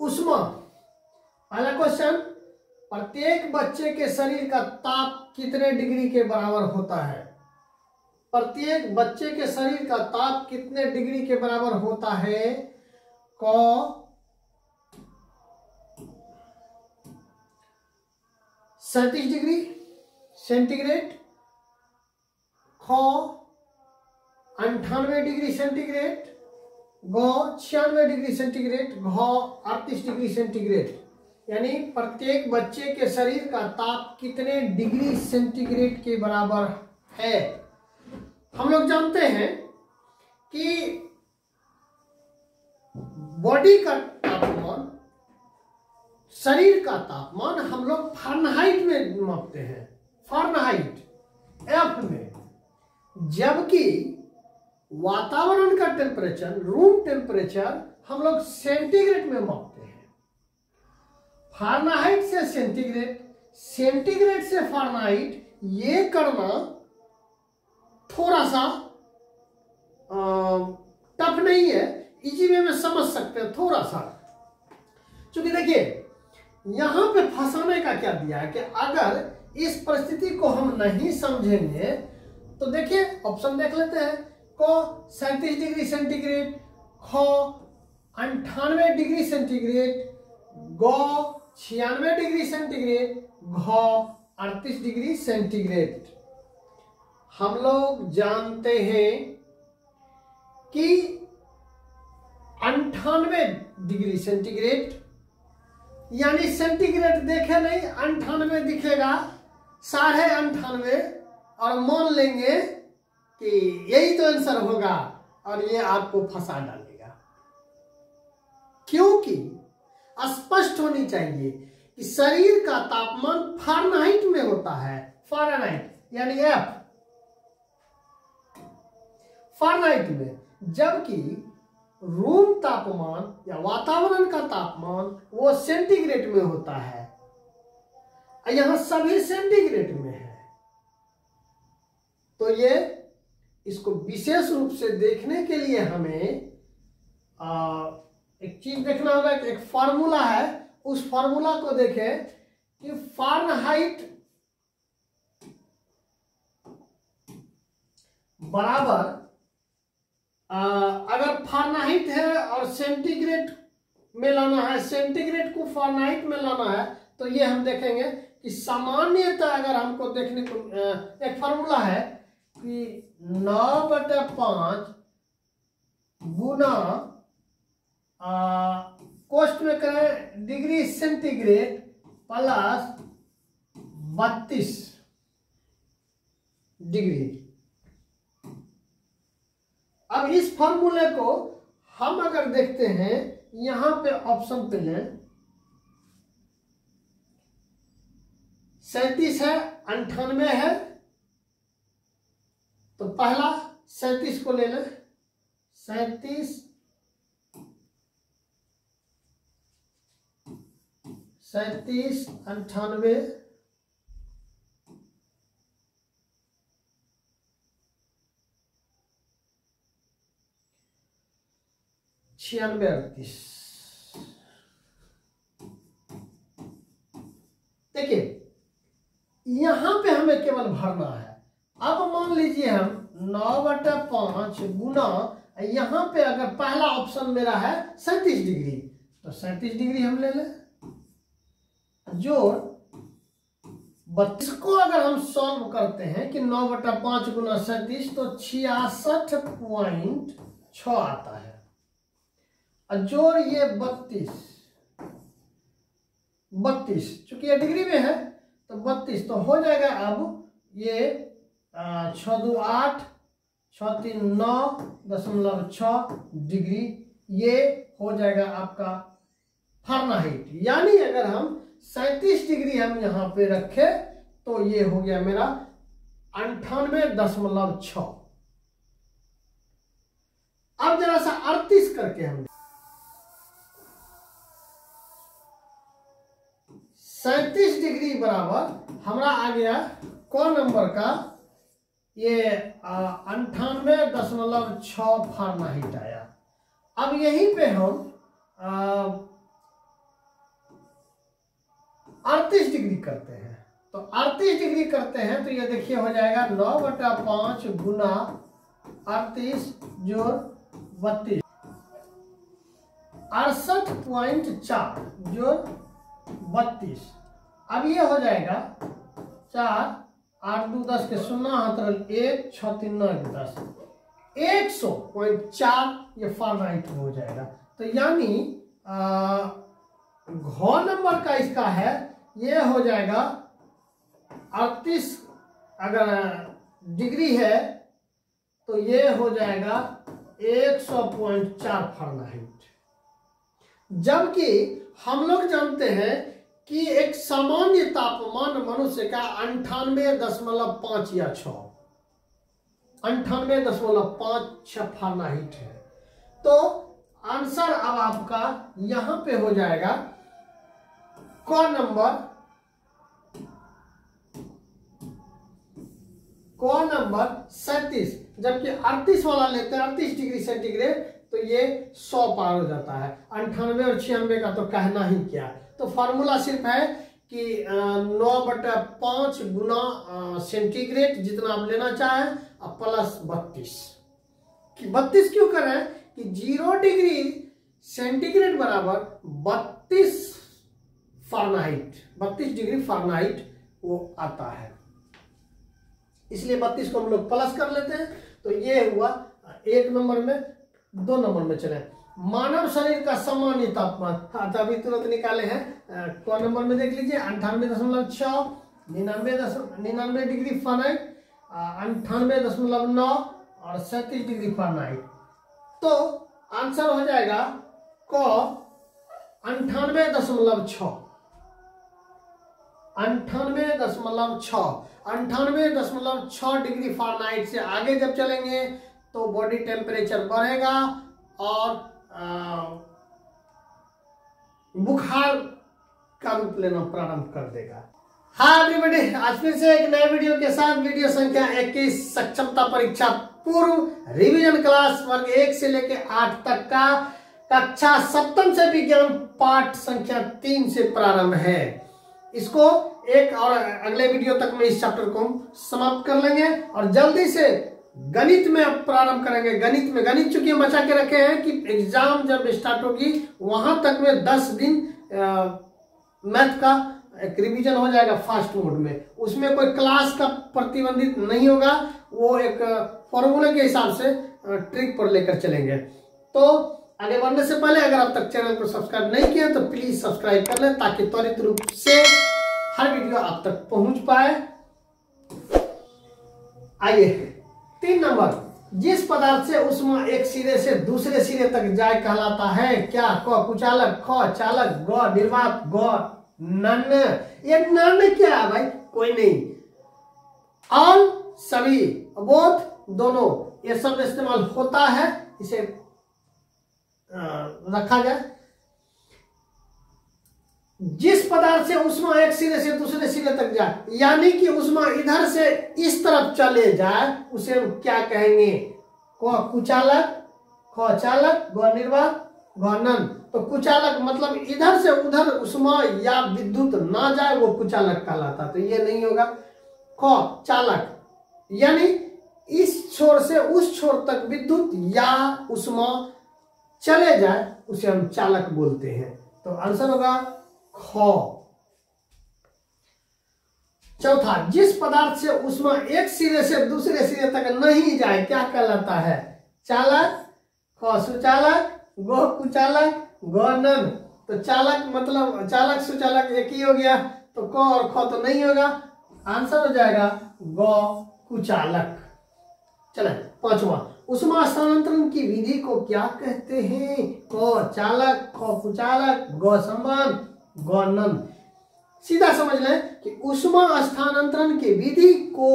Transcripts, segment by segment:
उष्मा। पहला क्वेश्चन, प्रत्येक बच्चे के शरीर का ताप कितने डिग्री के बराबर होता है? प्रत्येक बच्चे के शरीर का ताप कितने डिग्री के बराबर होता है? क 37 डिग्री सेंटीग्रेड, ख 98 डिग्री सेंटीग्रेड, ग 96 डिग्री सेंटीग्रेड, घ 38 डिग्री सेंटीग्रेड। यानी प्रत्येक बच्चे के शरीर का ताप कितने डिग्री सेंटीग्रेड के बराबर है? हम लोग जानते हैं कि बॉडी का तापमान, शरीर का तापमान हम लोग फ़ारेनहाइट में मापते हैं, फ़ारेनहाइट एफ में, जबकि वातावरण का टेम्परेचर, रूम टेम्परेचर हम लोग सेंटीग्रेड में मापते हैं। फ़ारेनहाइट से सेंटीग्रेड, सेंटीग्रेड से फ़ारेनहाइट, ये करना थोड़ा सा टफ नहीं है, इजी वे में समझ सकते हैं थोड़ा सा। क्योंकि देखिए यहां पे फंसाने का क्या दिया है कि अगर इस परिस्थिति को हम नहीं समझेंगे तो देखिए ऑप्शन देख लेते हैं। को 37 डिग्री सेंटीग्रेड, ख 98 डिग्री सेंटीग्रेड, ग 96 डिग्री सेंटीग्रेड, घ 38 डिग्री सेंटीग्रेड। हम लोग जानते हैं कि 98 डिग्री सेंटीग्रेड, यानी सेंटीग्रेड देखे नहीं 98 दिखेगा, 98.5, और मान लेंगे कि यही तो आंसर होगा और ये आपको फंसा डालेगा। क्योंकि स्पष्ट होनी चाहिए कि शरीर का तापमान फ़ारेनहाइट में होता है, फ़ारेनहाइट यानी एफ, फ़ारेनहाइट में, जबकि रूम तापमान या वातावरण का तापमान वो सेंटीग्रेड में होता है। यहां सभी सेंटीग्रेड में है, तो ये इसको विशेष रूप से देखने के लिए हमें एक चीज देखना होगा कि एक फार्मूला है, उस फार्मूला को देखें कि फ़ारेनहाइट बराबर, अगर फ़ारेनहाइट है और सेंटीग्रेड में लाना है, सेंटीग्रेड को फ़ारेनहाइट में लाना है, तो ये हम देखेंगे कि सामान्यतः अगर हमको देखने को एक फार्मूला है कि 9/5 गुना कोष्ट में करें डिग्री सेंटीग्रेड प्लस 32 डिग्री। अब इस फॉर्मूले को हम अगर देखते हैं, यहां पे ऑप्शन पे लें, 37 है, 98 है, तो पहला 37 को ले लें, 37 98 96 38। देखिए यहां पे हमें केवल भरना है। अब मान लीजिए हम 9/5 गुना, यहां पे अगर पहला ऑप्शन मेरा है 37 डिग्री, तो 37 डिग्री हम ले लें, जोड़ 32 को अगर हम सॉल्व करते हैं कि 9/5 गुना 37, तो 66.6 आता है। जोड़ ये 32, चूंकि ये डिग्री में है तो 32, तो हो जाएगा अब ये 6×2 = 8, 6×3 = 9.6 डिग्री, ये हो जाएगा आपका फ़ारेनहाइट। यानी अगर हम 37 डिग्री हम यहाँ पे रखे तो ये हो गया मेरा 98.6। अब जरा सा 38 करके हम 37 डिग्री बराबर हमारा आ गया क नंबर का ये 98.6 फ़ारेनहाइट आया। अब यहीं पे हम 38 डिग्री करते हैं, तो 38 डिग्री करते हैं तो ये देखिए हो जाएगा 9/5 गुना 38 जोड़ 32, 68.4 जोड़ 32। अब ये हो जाएगा 4 8 2 10 के 0 हाथ 1 6 3 9 10, 100.4 ये फारेनहाइट हो जाएगा। तो यानी घ नंबर का इसका है ये हो जाएगा 38 अगर डिग्री है तो ये हो जाएगा 100.4 फारेनहाइट। जबकि हम लोग जानते हैं कि एक सामान्य तापमान मनुष्य का 98.5 या 6 98.5 फारेनहाइट है। तो आंसर अब आपका यहां पे हो जाएगा क नंबर 37, जबकि 38 वाला लेते हैं 38 डिग्री सेंटीग्रेड तो ये 100 पार हो जाता है। 98 और 96 का तो कहना ही क्या। तो फार्मूला सिर्फ है कि 9/5 गुना सेंटीग्रेड जितना आप लेना चाहें प्लस 32। 32 क्यों कर रहे हैं कि 0 डिग्री सेंटीग्रेड बराबर 32 फारेनहाइट, 32 डिग्री फारेनहाइट वो आता है, इसलिए 32 को हम लोग प्लस कर लेते हैं। तो ये हुआ 1 नंबर में। 2 नंबर में चले मानव शरीर का सामान्य तापमान, हाँ तो अभी तुरंत निकाले हैं। कौन नंबर में देख लीजिए 98.6, 99 डिग्री फारेनहाइट, 98.9 और 37 डिग्री फारेनहाइट। तो आंसर हो जाएगा क 98.6, 98.6 डिग्री फारेनहाइट से आगे जब चलेंगे तो बॉडी टेम्परेचर बढ़ेगा और बुखार का रूप लेना प्रारंभ कर देगा। हाँ एवरीबॉडी, आज फिर से एक नए वीडियो के साथ, वीडियो संख्या 21, सक्षमता परीक्षा पूर्व रिवीजन क्लास वर्ग 1 से लेके 8 तक का कक्षा 7 से विज्ञान पाठ संख्या 3 से प्रारंभ है। इसको एक और अगले वीडियो तक में इस चैप्टर को हम समाप्त कर लेंगे और जल्दी से गणित में अब प्रारंभ करेंगे। गणित चूंकि हम बचा के रखे हैं कि एग्जाम जब स्टार्ट होगी वहां तक में 10 दिन मैथ का एक रिवीजन हो जाएगा फास्ट मोड में। उसमें कोई क्लास का प्रतिबंधित नहीं होगा, वो एक फॉर्मूले के हिसाब से ट्रिक पर लेकर चलेंगे। तो आगे बढ़ने से पहले अगर अब तक चैनल को सब्सक्राइब नहीं किया तो प्लीज सब्सक्राइब कर लें ताकि त्वरित रूप से हर वीडियो आप तक पहुंच पाए। आइए 3 नंबर, जिस पदार्थ से ऊष्मा एक सिरे से दूसरे सिरे तक जाए कहलाता है क्या? क कुचालक, ख चालक, ग निर्वात, ग नन। ये नन क्या है भाई? कोई नहीं। ऑल सभी, बोथ दोनों, ये शब्द इस्तेमाल होता है, इसे रखा जाए। जिस पदार्थ से ऊष्मा एक सिरे से दूसरे सिरे तक जाए, यानी कि ऊष्मा इधर से इस तरफ चले जाए, उसे हम क्या कहेंगे? क कुचालक, ख चालक, ग निर्वात, ग नन। तो कुचालक मतलब इधर से उधर ऊष्मा या विद्युत ना जाए, वो कुचालक कहलाता। तो ये नहीं होगा। ख चालक, यानी इस छोर से उस छोर तक विद्युत या ऊष्मा चले जाए, उसे हम चालक बोलते हैं। तो आंसर होगा ख। चौथा, जिस पदार्थ से ऊष्मा एक सिरे से दूसरे सिरे तक नहीं जाए क्या कहलाता है? चालक, ख सुचालक, ग कुचालक, ग नन। तो चालक मतलब चालक सुचालक एक ही हो गया, तो क और ख तो नहीं होगा। आंसर हो जाएगा ग कुचालक। चले 5वां, ऊष्मा स्थानांतरण की विधि को क्या कहते हैं? क चालक, ख कुचालक, ग संवहन, ग नन। सीधा समझ लें कि ऊष्मा स्थानांतरण की विधि को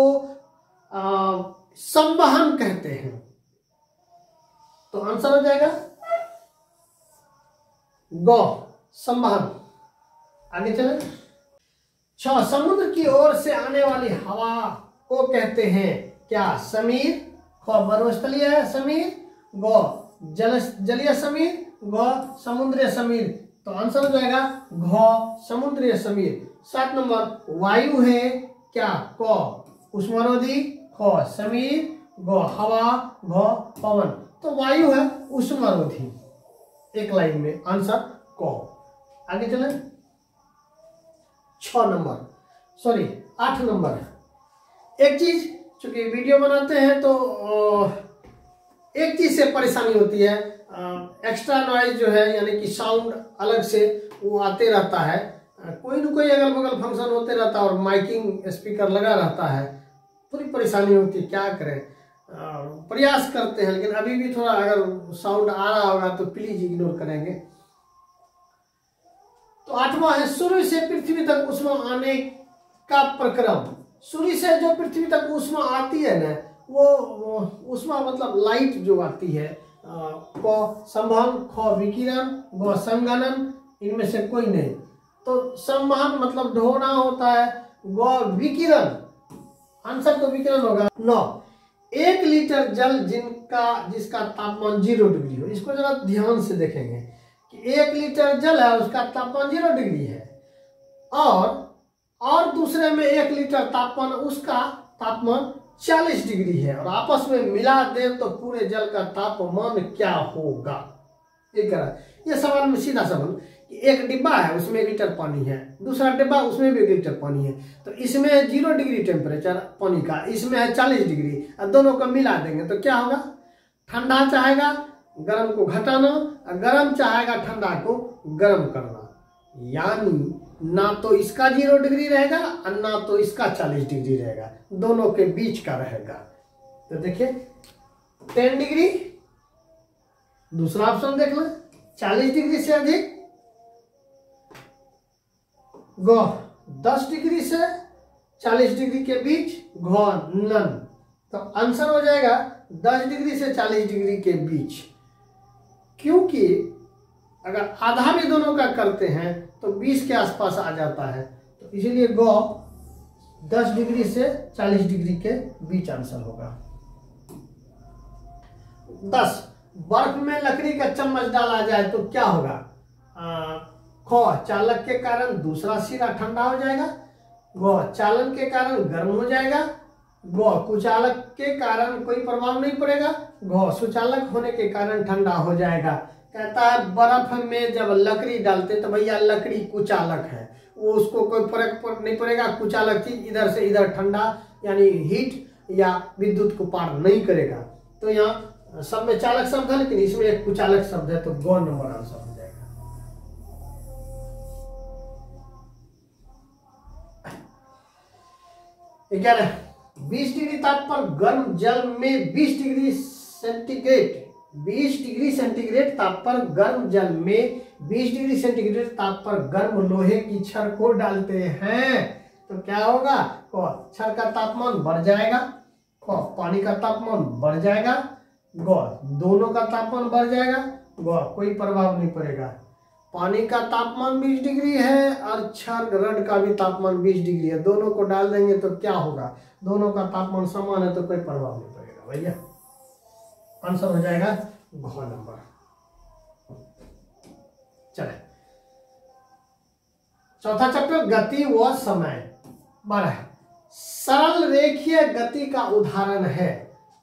संवहन कहते हैं। तो आंसर हो जाएगा ग संवहन। आगे चलें। 6, समुद्र की ओर से आने वाली हवा को कहते हैं क्या? समीर, ख मरुस्थलीय समीर, ग जलीय समीर, ग समुद्रीय समीर। तो आंसर हो जाएगा घ समुद्र या समीर। 7 नंबर वायु है क्या? क उष्मारोधी, ख समीर, ग हवा, घ पवन। तो वायु है उष्मारोधी, एक लाइन में आंसर क। आगे चले 6 नंबर, सॉरी 8 नंबर। एक चीज, चूंकि वीडियो बनाते हैं तो एक चीज से परेशानी होती है, एक्स्ट्रा नॉइज जो है यानी कि साउंड अलग से वो आते रहता है, कोई न कोई अगल बगल फंक्शन होते रहता है और माइकिंग स्पीकर लगा रहता है, पूरी परेशानी होती है। क्या करें, प्रयास करते हैं, लेकिन अभी भी थोड़ा अगर साउंड आ रहा होगा तो प्लीज इग्नोर करेंगे। तो 8वां है सूर्य से पृथ्वी तक ऊष्मा आने का प्रक्रम। सूर्य से जो पृथ्वी तक ऊष्मा आती है ना, वो ऊष्मा मतलब लाइट जो आती है, क संवहन, ख विकिरण, ग संगणन, इनमें से कोई नहीं। तो संवहन मतलब ढोना होता है, ग विकिरण, आंसर तो विकिरण होगा। 9 1 लीटर जल जिसका तापमान 0 डिग्री हो। इसको जरा ध्यान से देखेंगे कि 1 लीटर जल है, उसका तापमान 0 डिग्री है, और दूसरे में 1 लीटर तापमान, उसका तापमान 40 डिग्री है, और आपस में मिला दे तो पूरे जल का तापमान क्या होगा? ये सवाल में सीधा सवाल, एक डिब्बा है उसमें 1 लीटर पानी है, दूसरा डिब्बा उसमें भी 1 लीटर पानी है, तो इसमें 0 डिग्री टेम्परेचर पानी का, इसमें है 40 डिग्री, और दोनों को मिला देंगे तो क्या होगा? ठंडा चाहेगा गर्म को घटाना, और गर्म चाहेगा ठंडा को गर्म करना, यानी ना तो इसका 0 डिग्री रहेगा और ना तो इसका 40 डिग्री रहेगा, दोनों के बीच का रहेगा। तो देखिए 10 डिग्री, दूसरा ऑप्शन देख लें, 40 डिग्री से अधिक, ग 10 डिग्री से 40 डिग्री के बीच, घ नन। तो आंसर हो जाएगा 10 डिग्री से 40 डिग्री के बीच, क्योंकि अगर आधा भी दोनों का करते हैं तो 20 के आसपास आ जाता है, तो इसीलिए ग 10 डिग्री से 40 डिग्री के बीच आंसर होगा। 10 बर्फ में लकड़ी का चम्मच डाला जाए तो क्या होगा? ख चालक के कारण दूसरा सिरा ठंडा हो जाएगा, ग चालन के कारण गर्म हो जाएगा, ग कुचालक के कारण कोई प्रभाव नहीं पड़ेगा, घ सुचालक होने के कारण ठंडा हो जाएगा। कहता है बर्फ में जब लकड़ी डालते तो भैया लकड़ी कुचालक है, वो उसको कोई फर्क नहीं पड़ेगा, कुचालक चीज इधर से इधर ठंडा यानी हीट या विद्युत को पार नहीं करेगा। तो यहाँ सब में चालक शब्द है, लेकिन इसमें एक कुचालक शब्द है, तो ग नंबर आंसर हो जाएगा। 11 20 डिग्री ताप पर गर्म जल में 20 डिग्री सेंटीग्रेड ताप पर गर्म जल में 20 डिग्री सेंटीग्रेड ताप पर गर्म लोहे की छड़ को डालते हैं तो क्या होगा? क छड़ का तापमान बढ़ जाएगा, ख पानी का तापमान बढ़ जाएगा, ग दोनों का तापमान बढ़ जाएगा, ग कोई प्रभाव नहीं पड़ेगा। पानी का तापमान 20 डिग्री है और छड़ रड का भी तापमान 20 डिग्री है, दोनों को डाल देंगे तो क्या होगा? दोनों का तापमान समान है तो कोई प्रभाव नहीं पड़ेगा भैया। आंसर हो जाएगा घ नंबर। चले चौथा चैप्टर गति व समय। 12 सरल रेखीय गति का उदाहरण है।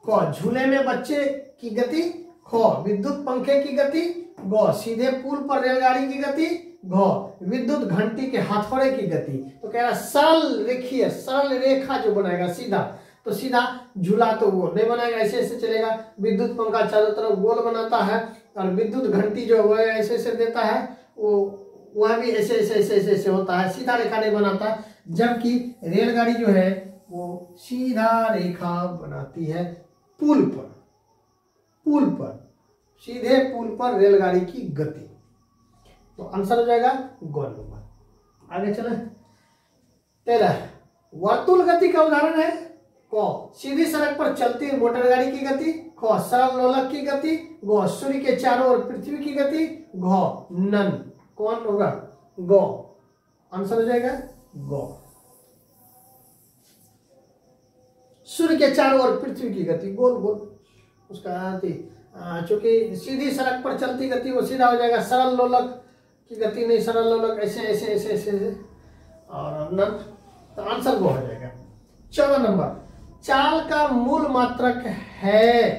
क झूले में बच्चे की गति, ख विद्युत पंखे की गति, ग सीधे पुल पर रेलगाड़ी की गति, घ विद्युत घंटी के हथौड़े की गति। तो कह रहा सरल रेखीय, सरल रेखा जो बनाएगा सीधा, तो सीधा झूला तो वो नहीं बनाएगा, ऐसे ऐसे चलेगा। विद्युत पंखा चारों तरफ गोल बनाता है और विद्युत घंटी जो है ऐसे ऐसे देता है, वो वह भी ऐसे ऐसे ऐसे ऐसे ऐसे होता है, सीधा रेखा नहीं बनाता। जबकि रेलगाड़ी जो है वो सीधा रेखा बनाती है पुल पर, पुल पर, सीधे पुल पर रेलगाड़ी की गति। तो आंसर हो जाएगा ग नंबर। आगे चले 13 वर्तुल गति का उदाहरण है। क सीधी सड़क पर चलती मोटर गाड़ी की गति, ख सरल लोलक की गति, ग सूर्य के चारों ओर पृथ्वी की गति, घ नन। कौन होगा? ग। आंसर हो जाएगा ग। सूर्य के चारों ओर पृथ्वी की गति, गोल गोल उसका चूंकि सीधी सड़क पर चलती गति वो सीधा हो जाएगा। सरल लोलक की गति नहीं, सरल लोलक ऐसे ऐसे ऐसे ऐसे ऐसे और नन, तो आंसर वो हो जाएगा। 14 नंबर, चाल का मूल मात्रक है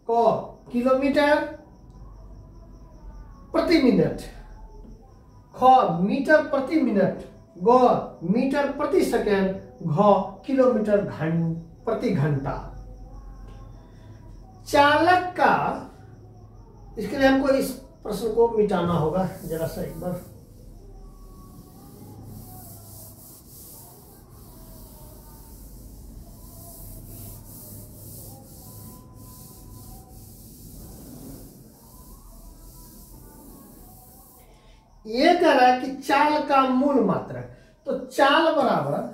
को किलोमीटर प्रति मिनट, ख मीटर प्रति मिनट, ग मीटर प्रति सेकेंड, घ किलोमीटर प्रति घंटा। चालक का, इसके लिए हमको इस प्रश्न को मिटाना होगा जरा सा एक बार। ये कह रहा है कि चाल का मूल मात्रक, तो चाल बराबर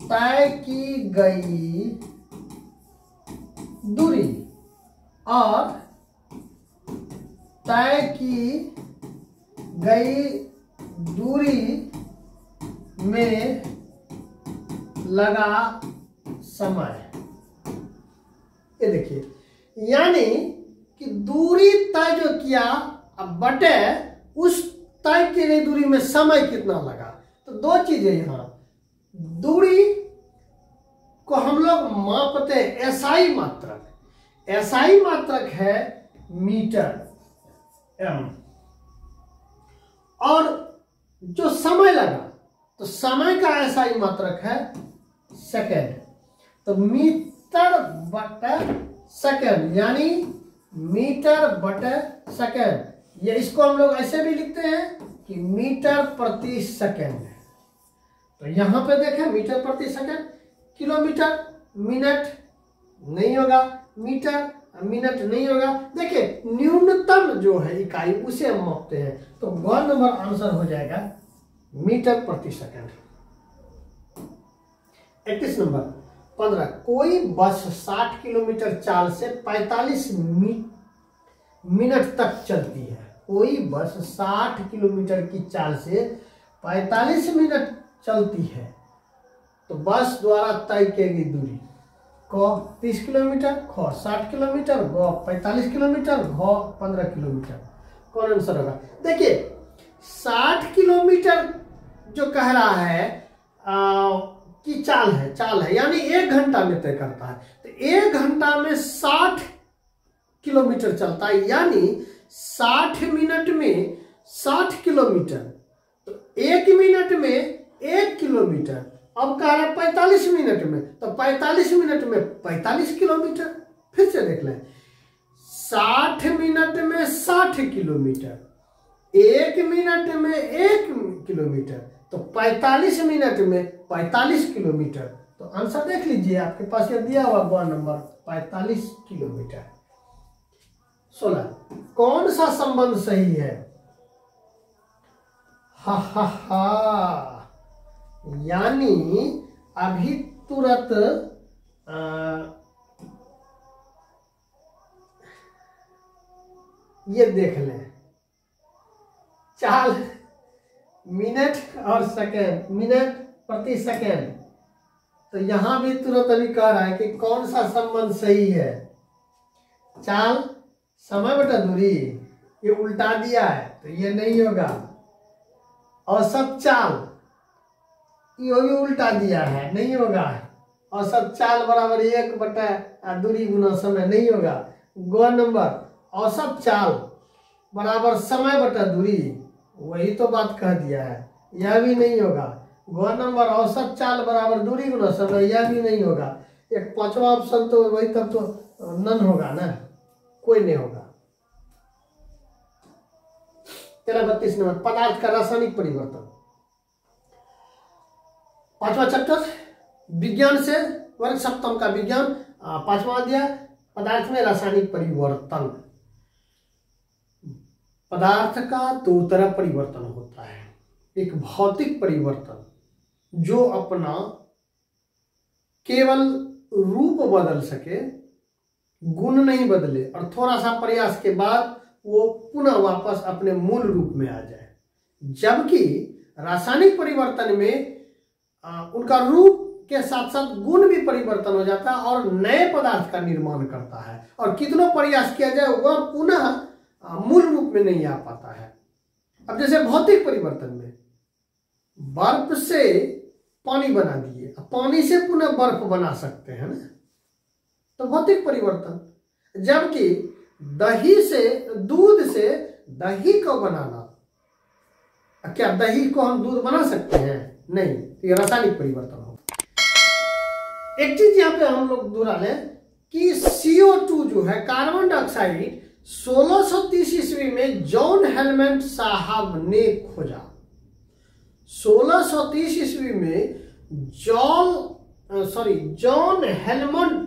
तय की गई दूरी और तय की गई दूरी में लगा समय। ये देखिए, यानी कि दूरी तय जो किया अब बटे उस तय की गई दूरी में समय कितना लगा। तो दो चीजें यहां, दूरी को हम लोग मापते हैं एसआई मात्रक, एसआई मात्रक है मीटर एम, और जो समय लगा तो समय का एसआई मात्रक है सेकेंड। तो मीटर बटे सेकेंड यानी मीटर बटे सेकेंड। ये इसको हम लोग ऐसे भी लिखते हैं कि मीटर प्रति सेकेंड। तो यहां पे देखें मीटर प्रति सेकेंड, किलोमीटर मिनट नहीं होगा, मीटर मिनट नहीं होगा। देखिए न्यूनतम जो है इकाई उसे हम मापते हैं, तो ग नंबर आंसर हो जाएगा मीटर प्रति सेकेंड। 31 नंबर 15, कोई बस 60 किलोमीटर चाल से 45 मिनट तक चलती है। कोई बस 60 किलोमीटर की चाल से 45 मिनट चलती है, तो बस द्वारा तय की गई दूरी क 30 किलोमीटर, ख 60 किलोमीटर, ग 45 किलोमीटर, घ 15 किलोमीटर। कौन आंसर होगा? देखिए 60 किलोमीटर जो कह रहा है कि चाल है यानी 1 घंटा में तय करता है। तो 1 घंटा में 60 किलोमीटर चलता है, यानी 60 मिनट में 60 किलोमीटर, तो 1 मिनट में 1 किलोमीटर। अब कह रहा है 45 मिनट में, तो 45 मिनट में 45 किलोमीटर। फिर से देख लें, 60 मिनट में 60 किलोमीटर, 1 मिनट में 1 किलोमीटर, तो 45 मिनट में 45 किलोमीटर। तो आंसर देख लीजिए, आपके पास ये दिया हुआ ग नंबर 45 किलोमीटर। 16, कौन सा संबंध सही है? हा यानी अभी तुरंत ये देख लें, चाल मिनट और सेकेंड, मिनट प्रति सेकेंड। तो यहां भी तुरंत अभी कह रहा है कि कौन सा संबंध सही है। चाल समय बटा दूरी, ये उल्टा दिया है तो ये नहीं होगा। औसत चाल, ये भी उल्टा दिया है, नहीं होगा। औसत चाल बराबर 1 बटा दूरी गुना समय, नहीं होगा। ग नंबर औसत चाल बराबर समय बटा दूरी, वही तो बात कह दिया है, यह भी नहीं होगा। ग नंबर औसत चाल बराबर दूरी गुना समय, यह भी नहीं होगा। एक 5वां ऑप्शन तो वही तब तो नन होगा ना, कोई नहीं होगा। 32 नंबर पदार्थ का रासायनिक परिवर्तन, 5वां चैप्टर विज्ञान से वर्ग सप्तम का विज्ञान, 5वां अध्याय पदार्थ में रासायनिक परिवर्तन। पदार्थ का 2 तरह परिवर्तन होता है, एक भौतिक परिवर्तन जो अपना केवल रूप बदल सके, गुण नहीं बदले, और थोड़ा सा प्रयास के बाद वो पुनः वापस अपने मूल रूप में आ जाए। जबकि रासायनिक परिवर्तन में उनका रूप के साथ साथ गुण भी परिवर्तन हो जाता है और नए पदार्थ का निर्माण करता है, और कितनों प्रयास किया जाए वह पुनः मूल रूप में नहीं आ पाता है। अब जैसे भौतिक परिवर्तन में बर्फ से पानी बना दिए, पानी से पुनः बर्फ बना सकते हैं ना, तो भौतिक परिवर्तन। जबकि दही से, दूध से दही को बनाना, क्या दही को हम दूध बना सकते हैं? नहीं, ये रासायनिक परिवर्तन हो। एक चीज यहां पे हम लोग दोहरा लें कि CO2 जो है, कार्बन डाइऑक्साइड, 1630 ईस्वी में जॉन हेलमंड साहब ने खोजा। 1630 ईस्वी में जॉन हेलमंड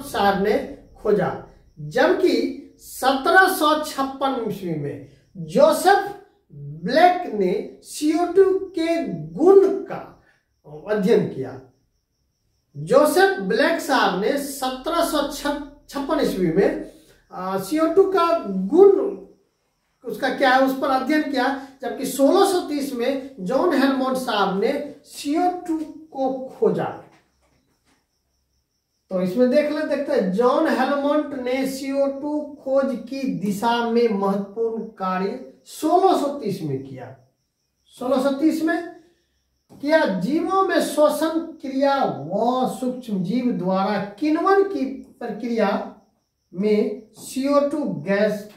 साहब ने खोजा, जबकि 1756 ईस्वी में जोसेफ ब्लैक ने CO2 के गुण का अध्ययन किया। जोसेफ ब्लैक साहब ने 1756 ईस्वी में CO2 का गुण, उसका क्या है, उस पर अध्ययन किया, जबकि 1630 में जॉन हेलमंड साहब ने CO2 को खोजा। तो इसमें देखते हैं, जॉन हेलमंड ने CO2 खोज की दिशा में महत्वपूर्ण कार्य 1630 में किया। 1630 में किया। जीवों में श्वसन क्रिया व सूक्ष्म जीव द्वारा किण्वन की प्रक्रिया में CO2 गैस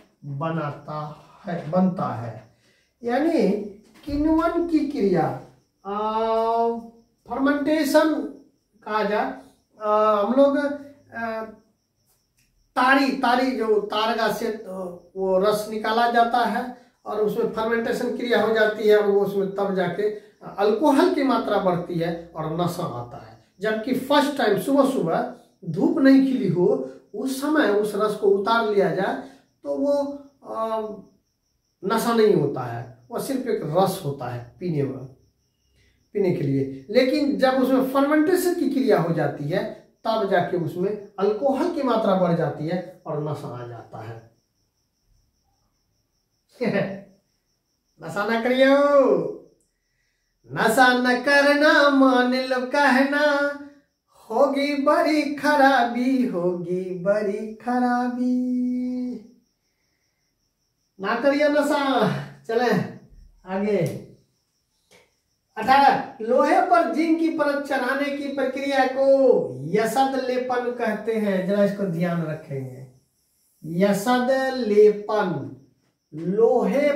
बनता है। यानी किण्वन की क्रिया, फर्मेंटेशन कहा जाए, हम लोग तारी जो तारगा से वो रस निकाला जाता है और उसमें फर्मेंटेशन क्रिया हो जाती है, और वो उसमें तब जाके अल्कोहल की मात्रा बढ़ती है और नशा आता है। जबकि फर्स्ट टाइम सुबह सुबह धूप नहीं खिली हो, उस समय उस रस को उतार लिया जाए तो वो नशा नहीं होता है, वो सिर्फ एक रस होता है पीने के लिए। लेकिन जब उसमें फर्मेंटेशन की क्रिया हो जाती है तब जाके उसमें अल्कोहल की मात्रा बढ़ जाती है और नशा आ जाता है। नशा न करियो, नशा न करना, मान लो कहना, होगी बड़ी खराबी, होगी बड़ी खराबी। ना करिए नशा। चले आगे। 18, लोहे पर जिंक की परत चढ़ाने की प्रक्रिया को यसद लेपन कहते हैं। जरा इसको ध्यान रखेंगे, यसद लेपन, लोहे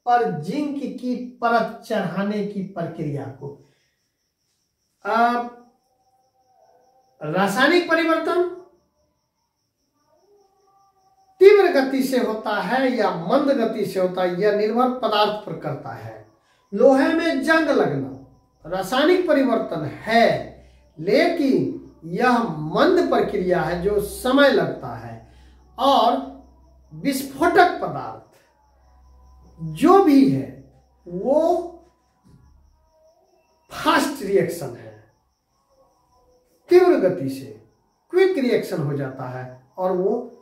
पर जिंक की परत चढ़ाने की प्रक्रिया को। रासायनिक परिवर्तन तीव्र गति से होता है या मंद गति से होता है, यह निर्भर पदार्थ पर करता है। लोहे में जंग लगना रासायनिक परिवर्तन है, लेकिन यह मंद प्रक्रिया है जो समय लगता है। और विस्फोटक पदार्थ जो भी है वो फास्ट रिएक्शन है, तीव्र गति से क्विक रिएक्शन हो जाता है, और वो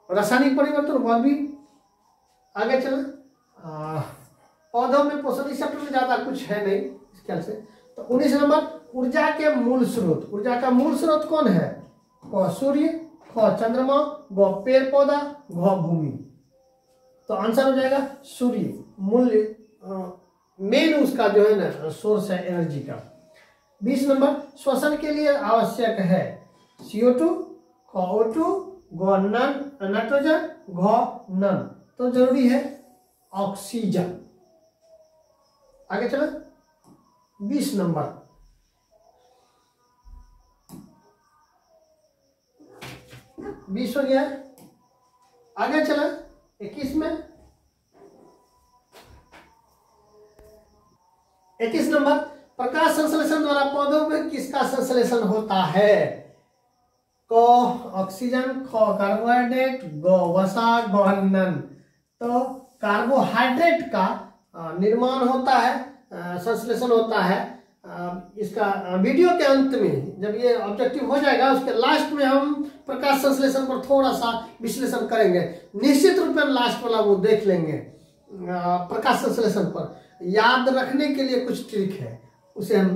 रासायनिक परिवर्तन वह भी। आगे चला। पौधों में पोषण, इस चैप्टर में ज्यादा कुछ है नहीं इस ख्याल से। तो 19 नंबर, ऊर्जा के मूल स्रोत। ऊर्जा का मूल स्रोत कौन है? क सूर्य, ख चंद्रमा, ग पेड़ पौधा, घ भूमि। तो आंसर हो जाएगा सूर्य। मूल मेन उसका जो है ना सोर्स है एनर्जी का। 20 नंबर, श्वसन के लिए आवश्यक है CO2, ख O2, ग नाइट्रोजन, घ नन। तो जरूरी है ऑक्सीजन। आगे चलो। 20 नंबर, 20 हो गया। आगे चला 21 में। 21 नंबर, प्रकाश संश्लेषण द्वारा पौधों में किसका संश्लेषण होता है? क ऑक्सीजन, ख कार्बोहाइड्रेट, ग वसा, घ नन। तो कार्बोहाइड्रेट का निर्माण होता है, संश्लेषण होता है। इसका वीडियो के अंत में जब ये ऑब्जेक्टिव हो जाएगा, उसके लास्ट में हम प्रकाश संश्लेषण पर थोड़ा सा विश्लेषण करेंगे। निश्चित रूप में लास्ट वाला वो देख लेंगे। प्रकाश संश्लेषण पर याद रखने के लिए कुछ ट्रिक है, उसे हम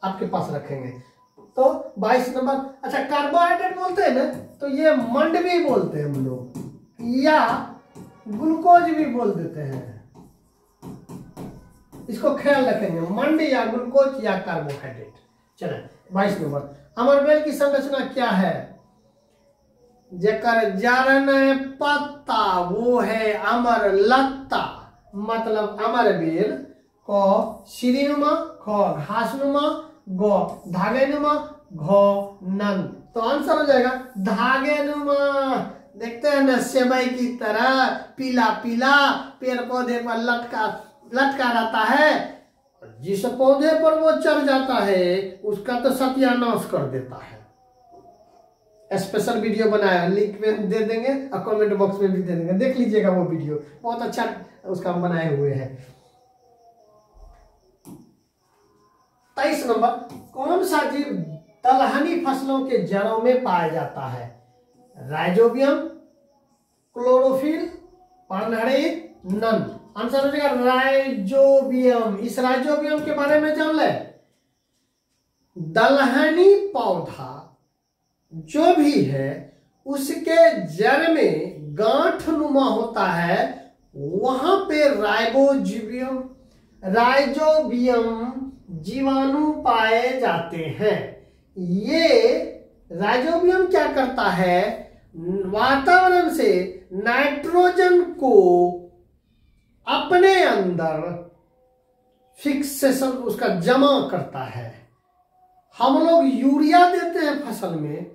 आपके पास रखेंगे। तो 22 नंबर, अच्छा कार्बोहाइड्रेट बोलते हैं ना, तो ये मंड भी बोलते हैं हम लोग, या ग्लूकोज भी बोल देते हैं। इसको ख्याल रखेंगे, मंड या ग्लूकोज या कार्बोहाइड्रेट। चले 22 नंबर, अमरबेल की संरचना क्या है? जेकर जड़ ने पत्ता वो है अमर लत्ता, मतलब अमरबेल। क सीढ़ीनुमा, ख घासनुमा, ग धागेनुमा, घ नन। तो आंसर हो जाएगा धागेनुमा। देखते हैं ना सेवई की तरह पीला पीला पेड़ पौधे पर लटका रहता है। जिस पौधे पर वो चढ़ जाता है उसका तो सत्यानाश कर देता है। स्पेशल वीडियो बनाया, लिंक में दे देंगे और कमेंट बॉक्स में भी दे देंगे, देख लीजिएगा वो वीडियो, बहुत अच्छा उसका बनाए हुए हैं। 23 नंबर, कौन सा जीव दलहनी फसलों के जड़ों में पाया जाता है? राइजोबियम, क्लोरोफिल, पर्णहरित, नन। आंसर हो जाएगा राइजोबियम। इस राइजोबियम के बारे में जान ले। दलहनी पौधा जो भी है उसके जड़ में गांठ नुमा होता है, वहां पे राइजोबियम जीवाणु पाए जाते हैं। ये राइजोबियम क्या करता है? वातावरण से नाइट्रोजन को अपने अंदर फिक्सेशन उसका जमा करता है। हम लोग यूरिया देते हैं फसल में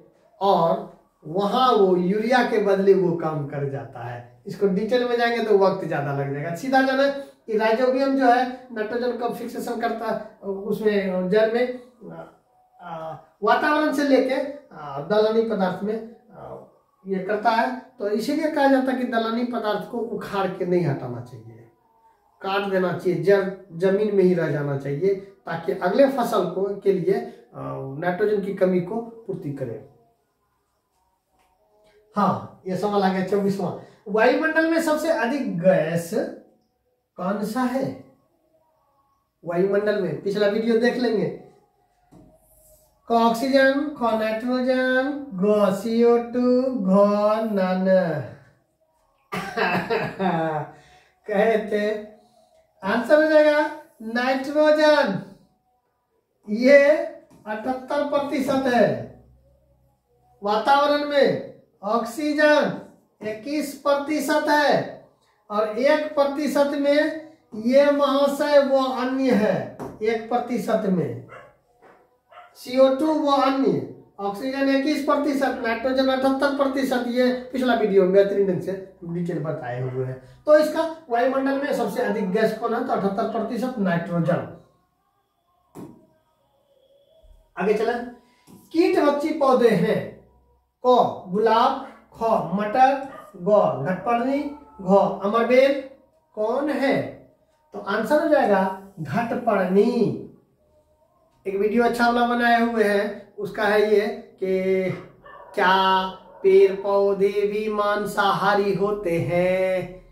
और वहां वो यूरिया के बदले वो काम कर जाता है। इसको डिटेल में जाएंगे तो वक्त ज्यादा लग जाएगा। सीधा जाना कि राइजोबियम जो है नाइट्रोजन का फिक्सेशन करता है उसमें जड़ में, वातावरण से लेके दलहनी पदार्थ में ये करता है। तो इसीलिए कहा जाता है कि दलहनी पदार्थ को उखाड़ के नहीं हटाना चाहिए, काट देना चाहिए, जड़ जमीन में ही रह जाना चाहिए ताकि अगले फसल को के लिए नाइट्रोजन की कमी को पूर्ति करे। हाँ, ये सवाल आ गया 24वां। वायुमंडल में सबसे अधिक गैस कौन सा है? वायुमंडल में पिछला वीडियो देख लेंगे। क ऑक्सीजन, ख नाइट्रोजन, ग CO2, घ नन। कहे थे आंसर हो जाएगा नाइट्रोजन। ये 78% है। वातावरण में ऑक्सीजन 21% है और 1% में ये महाशय वो अन्य है। 1% में CO2 वो अन्य, ऑक्सीजन 21%, नाइट्रोजन 78%। ये पिछला वीडियो में बेहतरीन ढंग से डिटेल बताए हुए हैं। तो इसका वायुमंडल में सबसे अधिक गैस कौन है? तो 78% नाइट्रोजन। आगे चले, कीट भक्षी पौधे हैं। क गुलाब, ख मटर, ग घटपर्णी, घ अमरबेल। कौन है? तो आंसर हो जाएगा घटपर्णी। एक वीडियो अच्छा वाला बनाए हुए हैं, उसका है ये कि क्या पेड़ पौधे भी मांसाहारी होते हैं?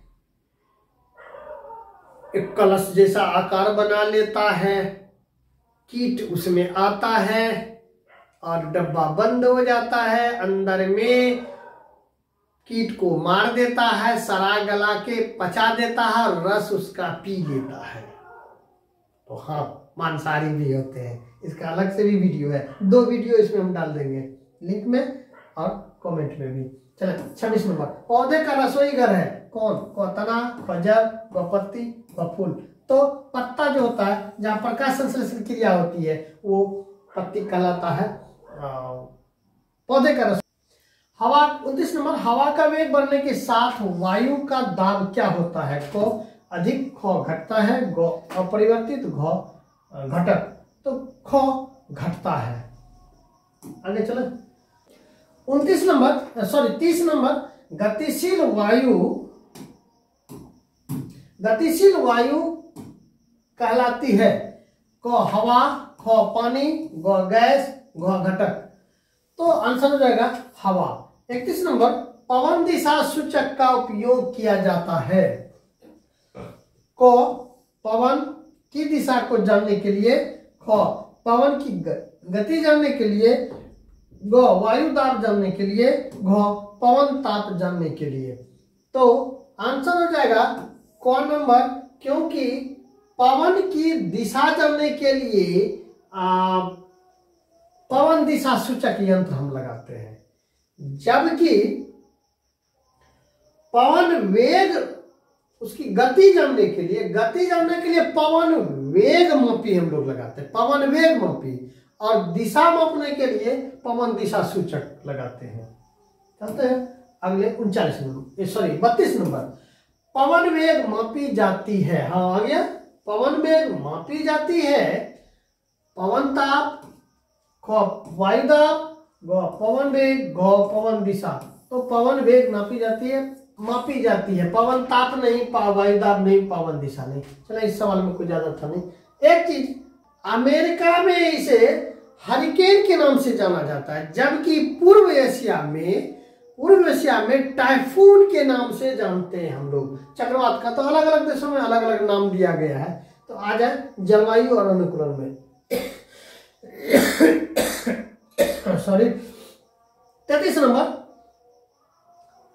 एक कलश जैसा आकार बना लेता है, कीट उसमें आता है और डब्बा बंद हो जाता है, अंदर में कीट को मार देता है, सरा गला के पचा देता है और रस उसका पी लेता है। तो हाँ, मांसाहारी भी होते हैं। इसका अलग से भी वीडियो है, 2 वीडियो इसमें हम डाल देंगे लिंक में और कमेंट में भी। चलो 26 नंबर, पौधे का रसोई घर है कौन? क तना, ख जड़, ग पत्ती, ग फूल। तो पत्ता जो होता है जहाँ प्रकाश संश्लेषण क्रिया होती है वो पत्ती कहलाता है पौधे का रसोई। हवा 29 नंबर, हवा का वेग बढ़ने के साथ वायु का दाब क्या होता है? क अधिक, ख घटता है, ग अपरिवर्तित, घ घटक। तो ख घटता है। आगे चलो 29 नंबर, सॉरी 30 नंबर, गतिशील वायु कहलाती है। क हवा, ख पानी, ग गैस, घ घटक। तो आंसर हो जाएगा हवा। 31 नंबर, पवन दिशा सूचक का उपयोग किया जाता है। क पवन की दिशा को जानने के लिए, ख पवन की गति जानने के लिए, ग वायु दाब जानने के लिए, घ पवन ताप जानने के लिए। तो आंसर हो जाएगा क नंबर, क्योंकि पवन की दिशा जानने के लिए पवन दिशा सूचक यंत्र हम लगाते हैं, जबकि पवन वेग, उसकी गति जानने के लिए पवन वेग मापी हम लोग लगाते हैं, पवन वेग मापी, और दिशा मापने के लिए पवन दिशा सूचक लगाते हैं। चलते हैं अगले 32 नंबर। पवन वेग मापी जाती है, हाँ आ गया, पवन वेग मापी जाती है, पवन ताप, ख वायु दाब, ग पवन वेग, घ पवन दिशा। तो पवन वेग मापी जाती है, पवन ताप नहीं, वायु दाब नहीं, पवन दिशा नहीं। चलो इस सवाल में कुछ ज्यादा था नहीं। एक चीज, अमेरिका में इसे हरिकेन के नाम से जाना जाता है, जबकि पूर्व एशिया में टाइफून के नाम से जानते हैं हम लोग। चक्रवात का तो अलग अलग देशों में अलग अलग नाम दिया गया है। तो आ जाए जलवायु और अनुकूलन में। Sorry, 33 number.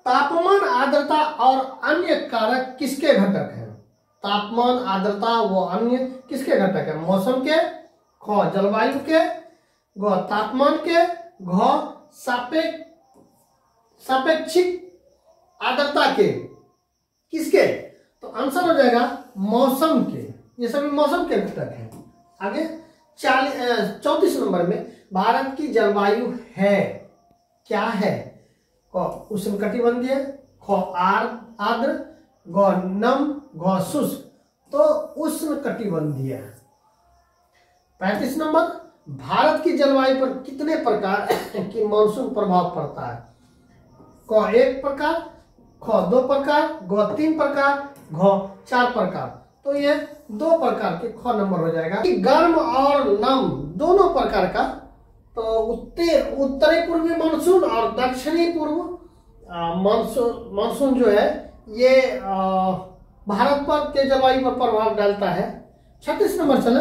तापमान, आर्द्रता और अन्य कारक किसके घटक हैं? तापमान, आर्द्रता व अन्य किसके घटक है? मौसम के, ख जलवायु के, ग तापमान के, घ सापेक्षिक आर्द्रता के। किसके? तो आंसर हो जाएगा मौसम के। ये सभी मौसम के घटक हैं। आगे 34 नंबर में, भारत की जलवायु है, क्या है? क उष्णकटिबंधीय, ख आर्द्र, ग नम, घ शुष्क। तो उष्णकटिबंधीय। 35 नंबर, भारत की जलवायु पर कितने प्रकार की मानसून प्रभाव पड़ता है? क 1 प्रकार, ख 2 प्रकार, ग 3 प्रकार, घ 4 प्रकार। तो ये 2 प्रकार के, ख नंबर हो जाएगा। गर्म और नम दोनों प्रकार का। तो उत्तरी पूर्वी मानसून और दक्षिणी पूर्व मानसून जो है ये भारत पर के जलवायु पर प्रभाव डालता है। 36 नंबर चले।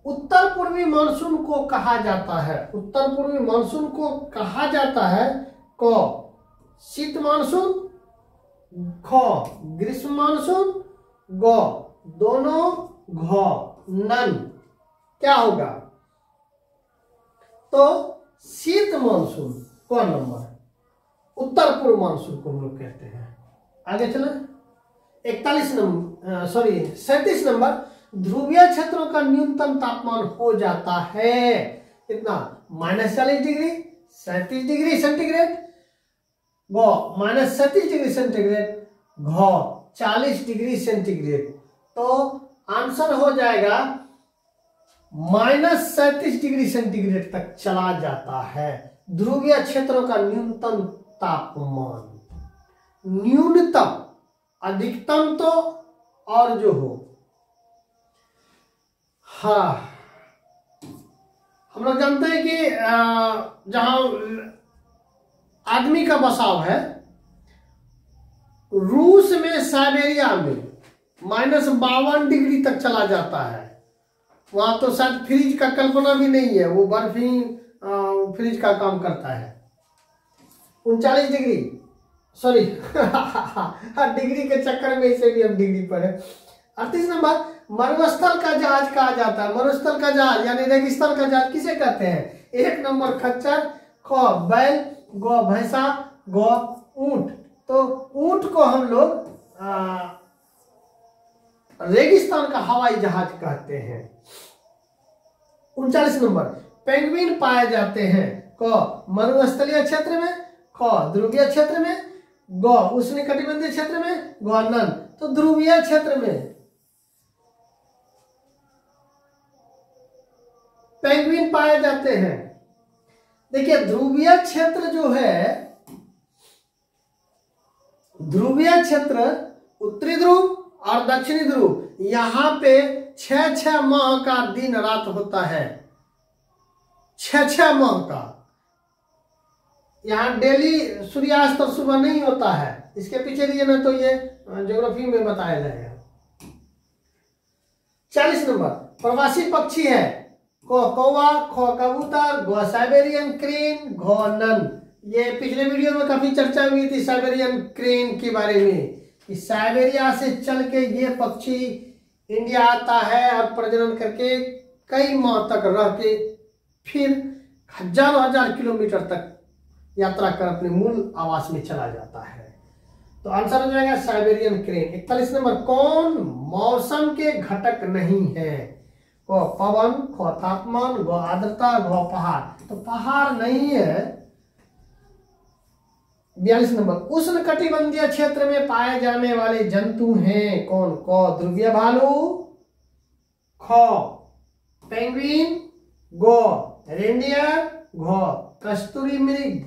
उत्तर पूर्वी मानसून को कहा जाता है, उत्तर पूर्वी मानसून को कहा जाता है क शीत मानसून, ख ग्रीष्म मानसून, ग दोनों, घ नन। क्या होगा? तो शीत मानसून कौन नंबर? उत्तर पूर्व मानसून को हम लोग कहते हैं। आगे चले 37 नंबर। ध्रुवीय क्षेत्रों का न्यूनतम तापमान हो जाता है कितना? -40 डिग्री, 37 डिग्री सेंटीग्रेड, ग -37 डिग्री सेंटीग्रेड, घ 40 डिग्री सेंटीग्रेड। तो आंसर हो जाएगा -37 डिग्री सेंटीग्रेड तक चला जाता है ध्रुवीय क्षेत्रों का न्यूनतम तापमान। न्यूनतम, अधिकतम तो और जो हो, हाँ हम लोग जानते हैं कि जहां आदमी का बसाव है, रूस में, साइबेरिया में -52 डिग्री तक चला जाता है। वहां तो शायद फ्रिज का कल्पना भी नहीं है, वो बर्फ ही फ्रिज का काम करता है। 39 डिग्री, सॉरी डिग्री के चक्कर में इसे भी हम डिग्री पर है। 38 नंबर। मरुस्थल का जहाज कहा जाता है, मरुस्थल का जहाज यानी रेगिस्तान का जहाज किसे कहते हैं? 1 नंबर खच्चर, ख बैल, ग भैंसा, ग ऊंट। तो ऊंट को हम लोग रेगिस्तान का हवाई जहाज कहते हैं। 39 नंबर। पेंगुइन पाए जाते हैं क मरुस्थलीय क्षेत्र में, ख ध्रुवीय क्षेत्र में, ग उष्णकटिबंधीय क्षेत्र में, ग नन। तो ध्रुवीय क्षेत्र में पेंगुइन पाए जाते हैं। देखिए ध्रुवीय क्षेत्र जो है, ध्रुवीय क्षेत्र उत्तरी ध्रुव और दक्षिणी ध्रुव, यहाँ पे 6 माह का दिन रात होता है। 6 माह का। यहाँ डेली सूर्यास्त और सुबह नहीं होता है। इसके पीछे रीजन है तो ये ज्योग्राफी में बताया जाएगा। 40 नंबर। प्रवासी पक्षी है कौवा, ख कबूतर, घ साइबेरियन क्रेन, घ नन। ये पिछले वीडियो में काफी चर्चा हुई थी साइबेरियन क्रेन के बारे में कि साइबेरिया से चल के ये पक्षी इंडिया आता है और प्रजनन करके कई माह तक रह के फिर हजारों हजार किलोमीटर तक यात्रा कर अपने मूल आवास में चला जाता है। तो आंसर हो जाएगा साइबेरियन क्रेन। 41 नंबर, कौन मौसम के घटक नहीं है? क पवन, ख तापमान, ग आर्द्रता, घ पहाड़। तो पहाड़ नहीं है। 42 नंबर, उष्ण कटिबंधीय क्षेत्र में पाए जाने वाले जंतु हैं कौन? क ध्रुवीय भालू, ख पेंगुइन, ग रेंडियर, घ कस्तूरी मृग।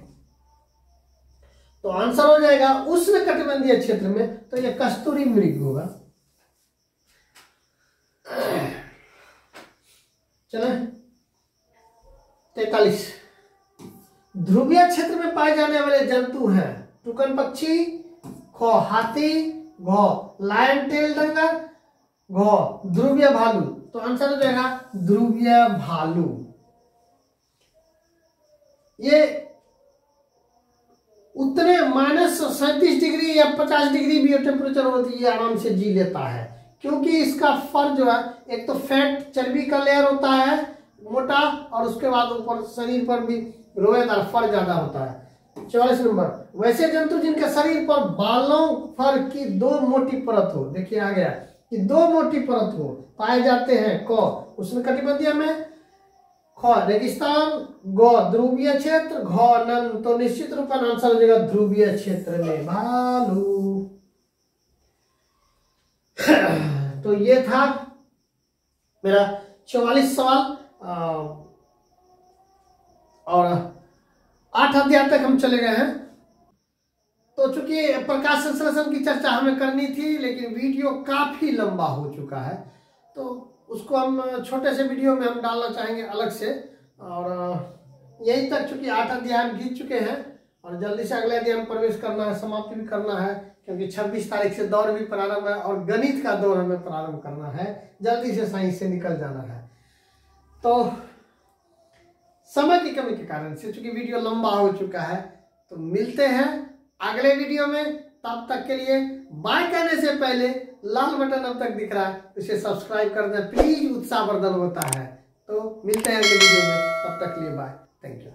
तो आंसर हो जाएगा उष्ण कटिबंधीय क्षेत्र में, तो ये कस्तूरी मृग होगा। चले 43, ध्रुवीय क्षेत्र में पाए जाने वाले जंतु हैं टुकन पक्षी, ख हाथी, घ लायन टेल डंगर, घ ध्रुवीय भालू। तो आंसर हो जाएगा ध्रुवीय भालू। ये उतने -37 डिग्री या 50 डिग्री भी टेम्परेचर होती है आराम से जी लेता है, क्योंकि इसका फर जो है एक तो फैट चर्बी का लेयर होता है मोटा, और उसके बाद ऊपर शरीर पर भी रोएदार फर ज्यादा होता है। 44 नंबर, वैसे जंतु जिनके शरीर पर बालों फर की 2 मोटी परत हो, देखिए आ गया कि 2 मोटी परत हो, पाए जाते हैं क उष्ण कटिबंधीय में, ख रेगिस्तान, ग ध्रुवीय क्षेत्र, घ नन। तो निश्चित रूप से आंसर हो जाएगा ध्रुवीय क्षेत्र में भालू। तो ये था मेरा 44 सवाल और 8 अध्याय तक हम चले गए हैं। तो चूंकि प्रकाश संश्लेषण की चर्चा हमें करनी थी, लेकिन वीडियो काफी लंबा हो चुका है, तो उसको हम छोटे से वीडियो में हम डालना चाहेंगे अलग से। और यहीं तक चूंकि 8 अध्याय हम बीत चुके हैं और जल्दी से अगले अध्याय में प्रवेश करना है, समाप्ति भी करना है, क्योंकि 26 तारीख से दौर भी प्रारंभ है और गणित का दौर हमें प्रारंभ करना है, जल्दी से साइंस से निकल जाना है। तो समय की कमी के कारण से चूंकि वीडियो लंबा हो चुका है, तो मिलते हैं अगले वीडियो में। तब तक के लिए बाय कहने से पहले लाल बटन अब तक दिख रहा है, इसे सब्सक्राइब कर दें प्लीज, उत्साहवर्धन होता है। तो मिलते हैं अगले वीडियो में, तब तक के लिए बाय, थैंक यू।